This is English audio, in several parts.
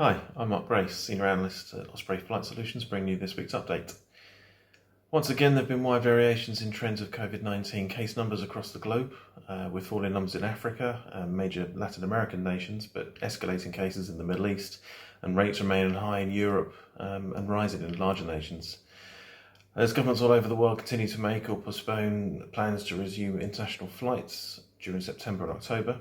Hi, I'm Mark Brace, Senior Analyst at Osprey Flight Solutions, bringing you this week's update. Once again, there have been wide variations in trends of COVID-19 case numbers across the globe, with falling numbers in Africa and major Latin American nations, but escalating cases in the Middle East, and rates remaining high in Europe and rising in larger nations. As governments all over the world continue to make or postpone plans to resume international flights during September and October,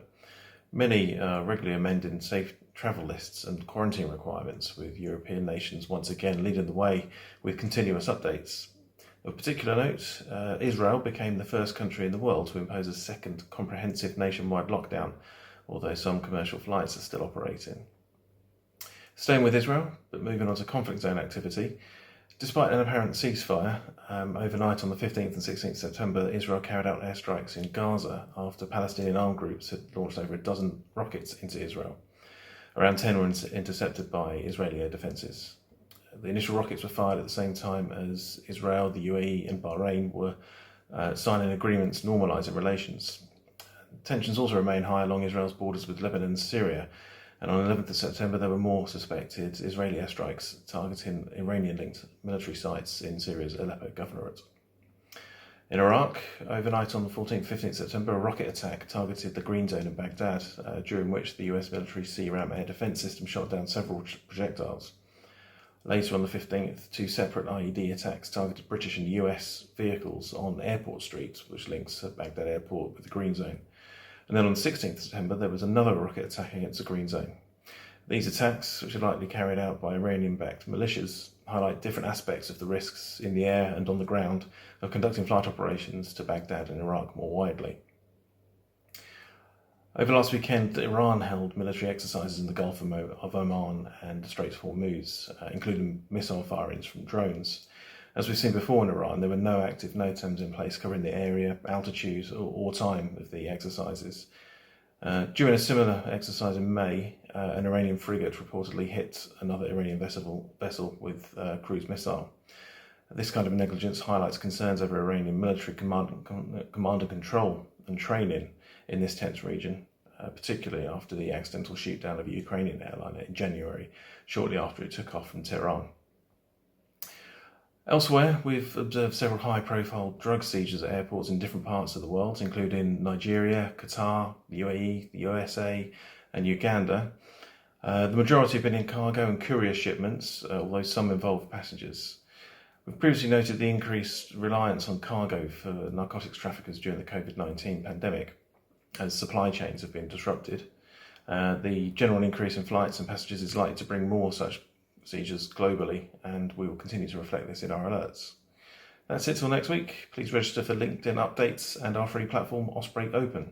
many are regularly amending safe travel lists and quarantine requirements, with European nations once again leading the way with continuous updates. Of particular note, Israel became the first country in the world to impose a second comprehensive nationwide lockdown, although some commercial flights are still operating. Staying with Israel, but moving on to conflict zone activity, despite an apparent ceasefire, overnight on the 15th and 16th September, Israel carried out airstrikes in Gaza after Palestinian armed groups had launched over a dozen rockets into Israel. Around 10 were intercepted by Israeli air defences. The initial rockets were fired at the same time as Israel, the UAE and Bahrain were signing agreements normalising relations. Tensions also remain high along Israel's borders with Lebanon and Syria, and on 11th of September there were more suspected Israeli airstrikes targeting Iranian-linked military sites in Syria's Aleppo governorate. In Iraq, overnight on the 14th 15th September, a rocket attack targeted the Green Zone in Baghdad, during which the US military C-RAM air defence system shot down several projectiles. Later on the 15th, two separate IED attacks targeted British and US vehicles on Airport Street, which links Baghdad Airport with the Green Zone. And then on the 16th September, there was another rocket attack against the Green Zone. These attacks, which are likely carried out by Iranian-backed militias, highlight different aspects of the risks in the air and on the ground of conducting flight operations to Baghdad and Iraq more widely. Over last weekend, Iran held military exercises in the Gulf of Oman and the Straits of Hormuz, including missile firings from drones. As we've seen before in Iran, there were no active NOTAMs in place covering the area, altitude or time of the exercises. During a similar exercise in May, an Iranian frigate reportedly hit another Iranian vessel with a cruise missile. This kind of negligence highlights concerns over Iranian military command and control and training in this tense region, particularly after the accidental shoot-down of a Ukrainian airliner in January, shortly after it took off from Tehran. Elsewhere, we've observed several high-profile drug seizures at airports in different parts of the world, including Nigeria, Qatar, the UAE, the USA, and Uganda. The majority have been in cargo and courier shipments, although some involve passengers. We've previously noted the increased reliance on cargo for narcotics traffickers during the COVID-19 pandemic, as supply chains have been disrupted. The general increase in flights and passengers is likely to bring more such seizures globally, and we will continue to reflect this in our alerts. That's it till next week. Please register for LinkedIn updates and our free platform Osprey Open.